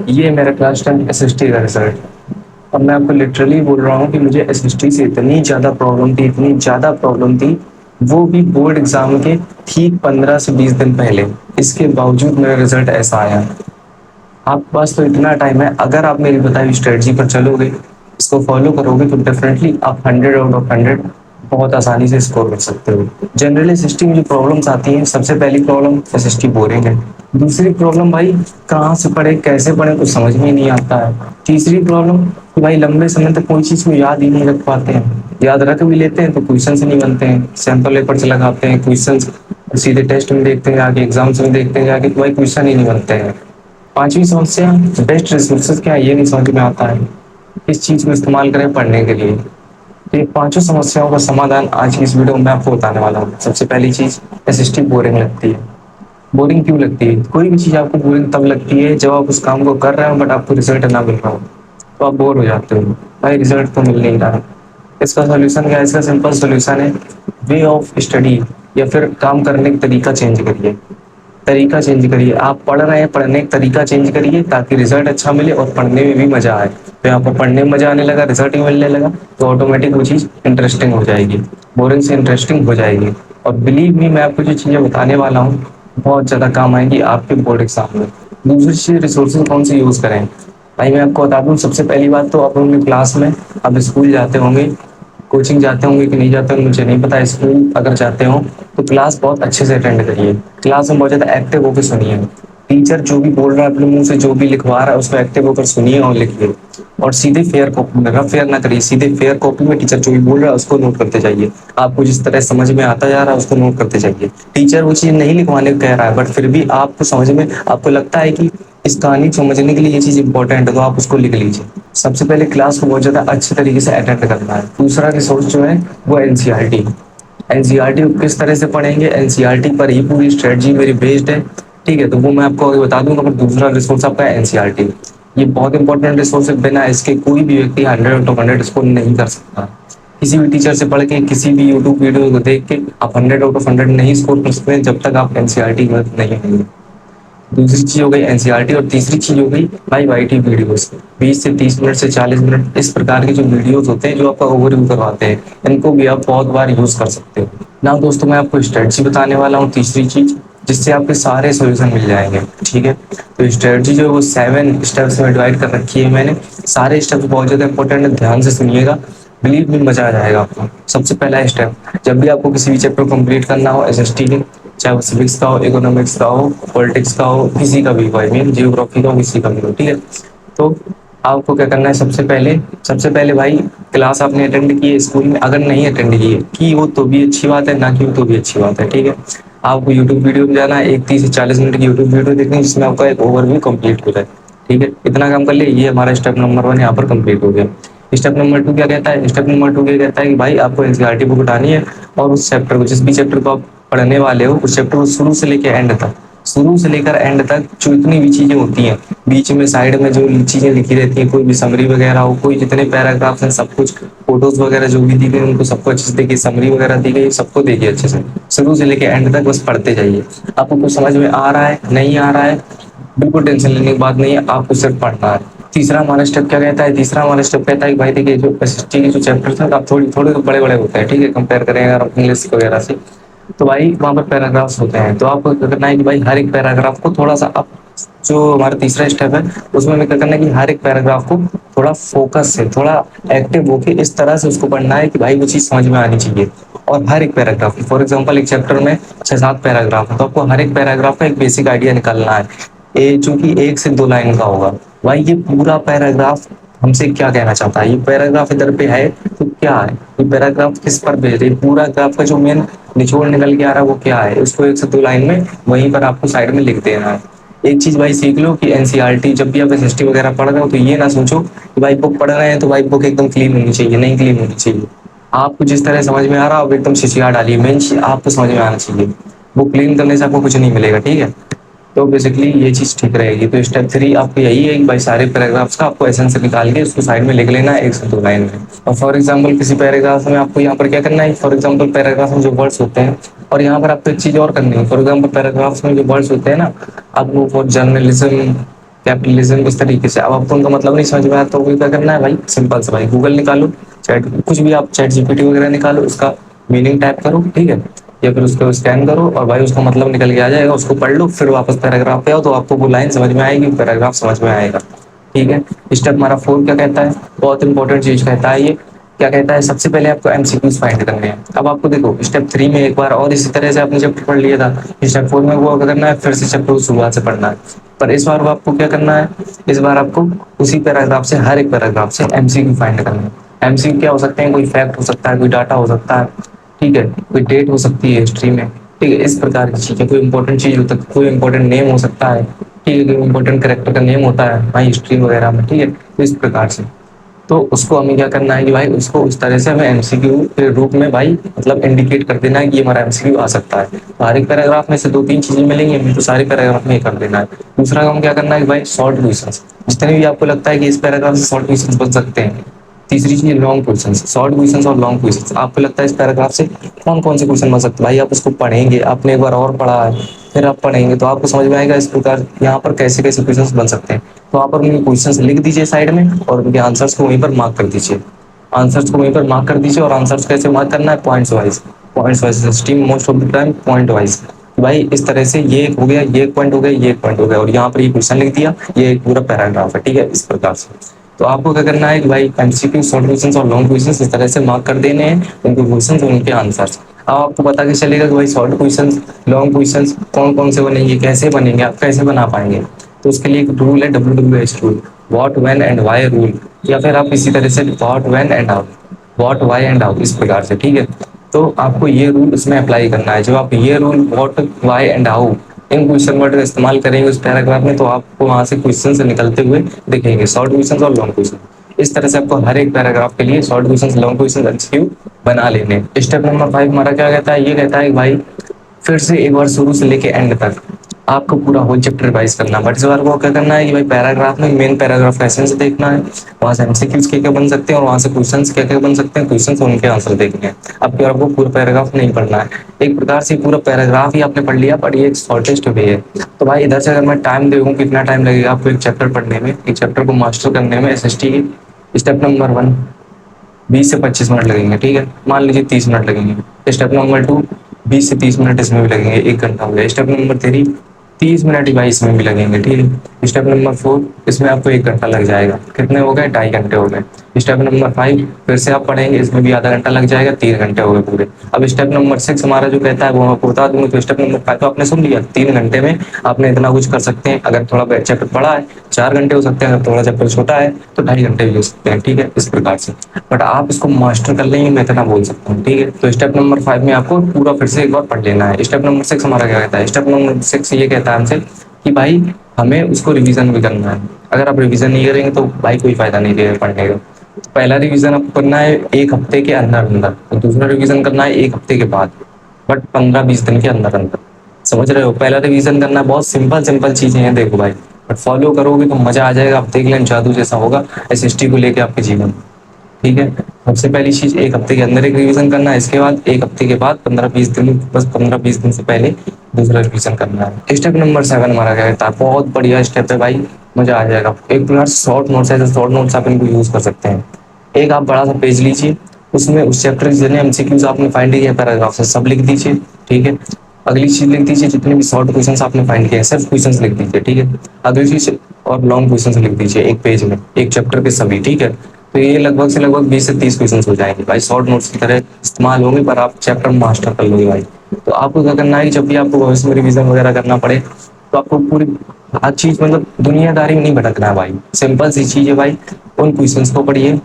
ये मेरा class 10 SST का रिजल्ट। अब मैं आपको लिटरली बोल रहा हूँ कि मुझे एसएसटी से इतनी ज़्यादा प्रॉब्लम थी, इतनी ज़्यादा प्रॉब्लम थी, वो भी बोर्ड एग्जाम के ठीक 15 से 20 दिन पहले। इसके बावजूद मेरा रिजल्ट ऐसा आया। आपके पास तो इतना टाइम है, अगर आप मेरी बताई हुई स्ट्रेटजी पर चलोगे, इसको फॉलो करोगे, तो डेफिनेटली आप 100 आउट ऑफ 100 बहुत आसानी से स्कोर कर सकते हो। जनरली एसएसटी में जो प्रॉब्लम्स आती हैं, सबसे पहली प्रॉब्लम एसएसटी बोरिंग है। दूसरी प्रॉब्लम भाई, कहाँ से पढ़े कैसे पढ़े कुछ समझ में ही नहीं आता है। तीसरी प्रॉब्लम कि भाई लंबे समय तक कोई चीज़ को याद ही नहीं रख पाते हैं, याद रख भी लेते हैं तो क्वेश्चन से नहीं बनते हैं, सैंपल पेपर से लगाते हैं क्वेश्चन, सीधे टेस्ट में देखते हैं आगे, एग्जाम्स में देखते हैं आगे, तो भाई क्वेश्चन ही नहीं बनते हैं। पांचवी समस्या, बेस्ट रिसोर्सेज क्या है ये नहीं समझ में आता है, किस चीज़ को इस्तेमाल करें पढ़ने के लिए। तो ये पांचों समस्याओं का समाधान आज की इस वीडियो में मैं आपको बताने वाला हूँ। सबसे पहली चीज़, एसएसटी बोरिंग लगती है। बोरिंग क्यों लगती है? कोई भी चीज़ आपको बोरिंग तब लगती है जब आप उस काम को कर रहे हो बट आपको रिजल्ट ना मिल रहा हो, तो आप बोर हो जाते हो, भाई रिजल्ट तो मिल नहीं रहा है। इसका सोल्यूशन क्या है? इसका सिंपल सोल्यूशन है, वे ऑफ स्टडी, या फिर काम करने का तरीका चेंज करिए। तरीका चेंज करिए, आप पढ़ रहे हैं, पढ़ने का तरीका चेंज करिए ताकि रिजल्ट अच्छा मिले और पढ़ने में भी मजा आए। तो आपको पढ़ने में मजा आने लगा, रिजल्ट भी मिलने लगा, तो ऑटोमेटिक वो चीज़ इंटरेस्टिंग हो जाएगी, बोरिंग से इंटरेस्टिंग हो जाएगी। और बिलीव मी, मैं आपको जो चीज़ें बताने वाला हूँ बहुत ज़्यादा काम आएंगी आपके बोर्ड एग्जाम में। दूसरी चीज़, रिसोर्सेज कौन से यूज़ करें। भाई मैं आपको बता दूं, सबसे पहली बात तो आप होंगे क्लास में, आप स्कूल जाते होंगे, कोचिंग जाते होंगे कि नहीं जाते होंगे मुझे नहीं पता। स्कूल अगर जाते हो तो क्लास बहुत अच्छे से अटेंड करिए, क्लास में बहुत ज़्यादा एक्टिव होकर सुनिए। टीचर जो भी बोल रहा है अपने मुंह से, जो भी लिखवा रहा है उसको एक्टिव होकर सुनिए और लिखिए। और सीधे फेयर कॉपी में, रफ फेयर ना करिए, सीधे फेयर कॉपी में टीचर जो भी बोल रहा है उसको नोट करते जाइए। आपको जिस तरह समझ में आता जा रहा है उसको नोट करते जाइए। टीचर वो चीज़ नहीं लिखवाने को कह रहा है बट फिर भी आपको समझ में, आपको लगता है कि इस कहानी को समझने के लिए ये चीज़ इंपॉर्टेंट है, तो आप उसको लिख लीजिए। सबसे पहले क्लास को बहुत ज़्यादा अच्छे तरीके से अटेंड करना है। दूसरा रिसोर्स जो है वो एनसीईआरटी। एनसीईआरटी को किस तरह से पढ़ेंगे, एनसीईआरटी पर ही पूरी स्ट्रेटजी मेरी बेस्ड है, ठीक है, तो वो मैं आपको आगे बता दूंगा। पर दूसरा रिसोर्स आपका एनसीईआरटी, ये बहुत इंपॉर्टेंट रिसोर्स है, बिना इसके कोई भी व्यक्ति 100 आउट ऑफ 100 स्कोर नहीं कर सकता। किसी भी टीचर से पढ़ के, किसी भी यूट्यूब वीडियो को देख के आप 100 आउट ऑफ 100 नहीं स्कोर कर सकते जब तक आप एनसीईआरटी की मदद नहीं लेंगे। दूसरी चीज हो गई एनसीईआरटी, और तीसरी चीज हो गई भाई वाईटी वीडियोस। 20 से 30 मिनट से 40 मिनट इस प्रकार के जो वीडियोस होते हैं जो आपका ओवरव्यू करवाते हैं, इनको भी आप बहुत बार यूज कर सकते हो ना। दोस्तों मैं आपको स्ट्रेटजी बताने वाला हूँ, तीसरी चीज, जिससे आपके सारे सोल्यूशन मिल जाएंगे, ठीक है। तो स्ट्रेटजी जो है वो 7 स्टेप्स में डिवाइड कर रखी है मैंने। सारे स्टेप्स बहुत ज्यादा इंपॉर्टेंट है, ध्यान से सुनिएगा, बिलीव में मजा आ जाएगा आपको। सबसे पहला स्टेप, जब भी आपको किसी भी चैप्टर को कंप्लीट करना हो एसएसटी के, चाहे वो सिविक्स का हो, इकोनॉमिक्स का हो, पॉलिटिक्स का हो, किसी का भी हो, आई मीन जियोग्राफी का हो, किसी का भी हो, ठीक है। तो आपको क्या करना है, सबसे पहले भाई, क्लास आपने अटेंड की है स्कूल में, अगर नहीं अटेंड की हो तो भी अच्छी बात है, ना की हो तो भी अच्छी बात है, ठीक है। आपको यूट्यूब वीडियो में जाना है, एक 30 से 40 मिनट की यूट्यूब वीडियो देखनी है जिसमें आपका एक ओवरव्यू कंप्लीट हो जाए, ठीक है। इतना काम कर ले, ये हमारा स्टेप नंबर 1 यहाँ पर कंप्लीट हो गया। स्टेप नंबर 2 क्या कहता है? स्टेप नंबर 2 क्या कहता है कि भाई आपको एनसीईआरटी बुक उठानी है और उस चैप्टर को, जिस भी चैप्टर को आप पढ़ने वाले हो, उस चैप्टर को शुरू से लेकर एंड तक, शुरू से लेकर एंड तक जो इतनी भी चीजें होती हैं, बीच में साइड में जो चीजें लिखी रहती हैं, कोई भी समरी वगैरह हो, कोई जितने पैराग्राफ हैं, सब कुछ, फोटोज वगैरह जो भी दी गई उनको सबको अच्छे से देखिए, समरी वगैरह दी गई सबको देखिए अच्छे से, शुरू से लेकर एंड तक बस पढ़ते जाइए। आपको कुछ समझ में आ रहा है नहीं आ रहा है, बिल्कुल टेंशन लेने की बात नहीं है, आपको सिर्फ पढ़ना है। तीसरा हमारा स्टेप क्या कहता है? तीसरा हमारा स्टेप कहता है कि भाई देखिए, जो एसएसटी के जो चैप्टर है आप थोड़ी थोड़े तो बड़े बड़े होते हैं, ठीक है, कंपेयर करें अगर इंग्लिश वगैरह से, तो भाई वहाँ पर पैराग्राफ्स होते हैं, तो आपको क्या करना है कि भाई हर एक पैराग्राफ को थोड़ा सा आप, जो हमारा तीसरा स्टेप है उसमें हमें क्या करना है कि हर एक पैराग्राफ को थोड़ा फोकस से, थोड़ा एक्टिव होके इस तरह से उसको पढ़ना है कि भाई वो चीज़ समझ में आनी चाहिए। और हर एक पैराग्राफ, फॉर एग्जांपल एक चैप्टर में 6-7 पैराग्राफ है, तो आपको हर एक पैराग्राफ का एक बेसिक आइडिया निकालना है, जो कि 1 से 2 लाइन का होगा। भाई ये पूरा पैराग्राफ हमसे क्या कहना चाहता है, ये पैराग्राफ इधर पे है तो क्या है, ये पैराग्राफ किस पर बेस्ड है, पूरा ग्राफ का जो मेन निचोड़ निकल के आ रहा है वो क्या है, उसको 1 से 2 लाइन में वहीं पर आपको साइड में लिख देना है। एक चीज भाई सीख लो कि एनसीईआरटी जब भी आप एसएसटी वगैरह पढ़ रहे हो तो ये ना सोचो कि भाई बुक पढ़ रहे हैं तो भाई बुक एकदम क्लीन होनी चाहिए, नहीं क्लीन होनी चाहिए। आपको जिस तरह समझ में आ रहा है आप एकदम शिशियार डालिए, मेन चीज आपको समझ में आना चाहिए। बुक क्लीन करने से आपको कुछ नहीं मिलेगा, ठीक है। तो बेसिकली ये चीज ठीक रहेगी। तो स्टेप 3 आपको यही है कि भाई सारे पैराग्राफ्स का आपको एसेंस निकाल के उसको साइड में लिख लेना है 1 से 2 लाइन में। और फॉर एग्जाम्पल किसी पैराग्राफ में आपको यहाँ पर क्या करना है, फॉर एग्जाम्पल पैराग्राफ में जो वर्ड्स होते हैं, और यहाँ पर आपको एक चीज और करनी है, फॉर एग्जाम्पल पैराग्राफ्स में जो वर्ड्स होते हैं ना, अब वो फॉर जर्नलिज्म, कैपिटलिज्म इस तरीके से। अब आपको उनका मतलब नहीं समझ में आया तो क्या करना है भाई, सिंपल से भाई गूगल निकालो, चैट कुछ भी आप चैट जीपीटी वगैरह निकालो, उसका मीनिंग टाइप करो, ठीक है, या फिर उसको स्कैन करो और भाई उसका मतलब निकल के आ जाएगा, उसको पढ़ लो, फिर वापस पैराग्राफ पे आओ तो आपको वो लाइन समझ में आएगी, पैराग्राफ समझ में आएगा। ठीक है। स्टेप हमारा 4 क्या कहता है, बहुत इंपॉर्टेंट चीज कहता है ये, क्या कहता है, सबसे पहले आपको एमसीक्यूज फाइंड करने हैं। अब आपको देखो स्टेप 3 में एक बार और इसी तरह से आपने चैप्टर पढ़ लिया था, स्टेप 4 में वो क्या करना है, फिर से चैप्टर को शुरुआत से पढ़ना है। पर इस बार वो आपको क्या करना है, इस बार आपको उसी पैराग्राफ से, हर एक पैराग्राफ से एमसीक्यू फाइंड करना है। एमसीक्यू क्या हो सकते हैं, कोई फैक्ट हो सकता है, कोई डाटा हो सकता है, ठीक है, कोई डेट हो सकती है हिस्ट्री में, ठीक है, इस प्रकार की चीजें, कोई इंपॉर्टेंट चीज होता है, कोई इंपॉर्टेंट नेम हो सकता है, ठीक है, कोई इंपॉर्टेंट करेक्टर का नेम होता है भाई हिस्ट्री वगैरह में, ठीक है, तो इस प्रकार से। तो उसको हमें क्या करना है कि भाई उसको उस तरह से हमें एमसीक्यू के रूप में भाई मतलब इंडिकेट कर देना है कि ये हमारा एमसीक्यू आ सकता है। तो हर एक पैराग्राफ में से दो तीन चीजें मिलेंगी, हमें तो सारे पैराग्राफ में ये कर देना है। दूसरा काम क्या करना है कि भाई शॉर्ट क्वेश्चंस, जितने भी आपको लगता है कि इस पैराग्राफ से शॉर्ट क्वेश्चंस बन सकते हैं। तीसरी चीज लॉन्ग क्वेश्चंस, शॉर्ट क्वेश्चंस और लॉन्ग क्वेश्चंस, आपको लगता है इस पैराग्राफ से कौन कौन से क्वेश्चन बन सकते हैं, भाई आप उसको पढ़ेंगे, आपने एक बार और पढ़ा है, फिर आप पढ़ेंगे तो आपको समझ में आएगा इस प्रकार यहाँ पर कैसे कैसे क्वेश्चंस बन सकते हैं। तो वहाँ पर उनके क्वेश्चंस लिख दीजिए साइड में और उनके आंसर्स को वहीं पर मार्क कर दीजिए, आंसर्स को वहीं पर मार्क कर दीजिए। और आंसर्स कैसे मार्क करना है, points wise, points wise stream most of the time point wise. भाई इस तरह से ये एक हो गया, ये एक पॉइंट हो गया, ये एक पॉइंट हो गया, और यहाँ पर ये क्वेश्चन लिख दिया, ये एक पूरा पैराग्राफ है, ठीक है, इस प्रकार से। तो आपको क्या करना है कि भाई एमसीक्यू, शॉर्ट क्वेश्चंस और लॉन्ग क्वेश्चंस इस तरह से मार्क कर देने हैं, उनके क्वेश्चंस और उनके आंसर्स। अब आपको पता कैसे चलेगा कि भाई शॉर्ट क्वेश्चंस, लॉन्ग क्वेश्चंस कौन कौन से बनेंगे, कैसे बनेंगे, आप कैसे बना पाएंगे। तो उसके लिए एक रूल है, WWH rule, what when and why rule, या फिर आप इसी तरह से what when and how, what why and how, इस प्रकार से, ठीक है। तो आपको ये रूल इसमें अप्लाई करना है। जब आप ये rule what why and how in question word का इस्तेमाल करेंगे उस पैराग्राफ में, तो आपको वहां से क्वेश्चन से निकलते हुए दिखेंगे, शॉर्ट क्वेश्चन और लॉन्ग क्वेश्चन। इस तरह से आपको हर एक पैराग्राफ के लिए short question, long question MCQ बना लेने। स्टेप नंबर 5 हमारा क्या कहता है, ये कहता है कि भाई फिर से एक बार शुरू से लेके एंड तक आपको पूरा होल चैप्टर रिवाइज करना। बट इस बार को क्या करना है कि भाई पैराग्राफ में मेन पैराग्राफ का एसेंस देखना है, वहां से एमसीक्यूज क्या क्या बन सकते हैं और वहां से क्वेश्चंस क्या क्या बन सकते हैं, क्वेश्चंस और उनके आंसर देखने हैं। अब क्या आपको पूरा पैराग्राफ नहीं पढ़ना है, एक प्रकार से पूरा पैराग्राफ ही आपने पढ़ लिया, पर ये एक शॉर्टेस्ट वे है। तो भाई इधर से अगर मैं टाइम देखूँ कितना टाइम लगेगा आपको एक चैप्टर पढ़ने में, एक चैप्टर को मास्टर करने में, एसएसटी की स्टेप नंबर 1 20 से 25 मिनट लगेंगे, ठीक है, मान लीजिए 30 मिनट लगेंगे। स्टेप नंबर 2 20 से 30 मिनट इसमें भी लगेंगे, 1 घंटा हो गया। स्टेप नंबर 3 30 मिनट ही भाई इसमें भी लगेंगे, ठीक है। स्टेप नंबर 4 इसमें आपको 1 घंटा लग जाएगा, कितने हो गए, 2.5 घंटे हो गए। स्टेप नंबर 5 फिर से आप पढ़ेंगे, इसमें भी आधा घंटा लग जाएगा, 3 घंटे हो गए पूरे। अब स्टेप नंबर 6 हमारा जो कहता है वो मैं आपको बता दूंगा। तो स्टेप नंबर 5 तो आपने सुन लिया, 3 घंटे में आपने इतना कुछ कर सकते हैं। अगर थोड़ा चैप्टर बड़ा है 4 घंटे हो सकते हैं, अगर थोड़ा चैप्टर छोटा है तो 2.5 घंटे भी हो सकते हैं, ठीक है, इस प्रकार से। बट आप इसको मास्टर कर लेंगे, मैं इतना बोल सकता हूँ, ठीक है। तो स्टेप नंबर 5 में आपको पूरा फिर से एक बार पढ़ लेना है। स्टेप नंबर 6 हमारा क्या कहता है, स्टेप नंबर 6 ये कहता है हमसे कि भाई हमें उसको रिवीजन भी करना है। अगर आप रिवीजन नहीं करेंगे तो भाई कोई फायदा नहीं रहेगा पढ़ने का। तो पहला रिवीजन आपको करना है 1 हफ्ते के अंदर अंदर, और दूसरा रिवीजन करना है 1 हफ्ते के बाद, बट 15-20 दिन के अंदर अंदर। समझ रहे हो, पहला रिवीजन करना है, बहुत सिंपल सिंपल चीजें हैं देखो भाई, बट फॉलो करोगे तो मजा आ जाएगा। आप देख लें जादू जैसा होगा एसएसटी को लेके आपके जीवन में, ठीक है। सबसे पहली चीज 1 हफ्ते के अंदर एक रिवीजन करना है, इसके बाद 1 हफ्ते के बाद 15-20 दिन, बस 15-20 दिन से पहले दूसरा रिवीजन करना है। स्टेप नंबर 7 हमारा क्या कहता है, बहुत बढ़िया स्टेप है भाई, मजा आ जाएगा। एक प्रकार शॉर्ट नोट्स है, शॉर्ट नोट्स आप इनको यूज कर सकते हैं। एक आप बड़ा सा पेज लीजिए, उसमें उस चैप्टर के जितने एमसीक्यूज आपने फाइंड किए पैराग्राफ से सब लिख दीजिए, ठीक है। अगली चीज लिख दीजिए जितने भी शॉर्ट क्वेश्चन आपने फाइंड किए हैं सिर्फ क्वेश्चन लिख दीजिए, ठीक है। अगली चीज और लॉन्ग क्वेश्चन लिख दीजिए एक पेज में, एक चैप्टर के सभी, ठीक है। तो ये लगभग से लगभग 20 से 30 क्वेश्चन हो जाएंगे भाई, शॉर्ट नोट्स की तरह इस्तेमाल होंगे, पर आप चैप्टर मास्टर कर लोगे भाई। तो आपको क्या करना है कि जब भी आपको भविष्य में रिवीजन वगैरह करना पड़े तो आपको पूरी हर चीज मतलब दुनियादारी में नहीं भटकना है भाई, सिंपल सी चीज है भाई। उन क्वेश्चंस को पढ़िए,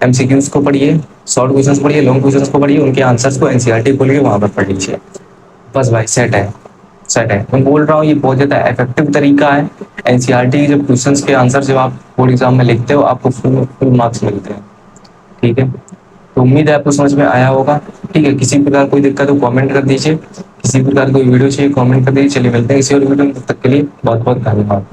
एमसीक्यूज को पढ़िए, शॉर्ट क्वेश्चंस पढ़िए, लॉन्ग क्वेश्चंस को पढ़िए, उनके आंसर्स को एनसीईआरटी खोलिए वहां पर पढ़ लीजिए, बस भाई सेट है, सेट है। मैं बोल रहा हूँ ये बहुत ज्यादा इफेक्टिव तरीका है। एनसीईआरटी के जब क्वेश्चंस के आंसर जब आप बोर्ड एग्जाम में लिखते हो आपको फुल फुल मार्क्स मिलते हैं, ठीक है। तो उम्मीद है आपको समझ में आया होगा, ठीक है। किसी प्रकार कोई दिक्कत हो कमेंट कर दीजिए, किसी प्रकार कोई वीडियो चाहिए कमेंट कर दीजिए। चलिए मिलते हैं किसी और वीडियो में, तब तक के लिए बहुत बहुत धन्यवाद।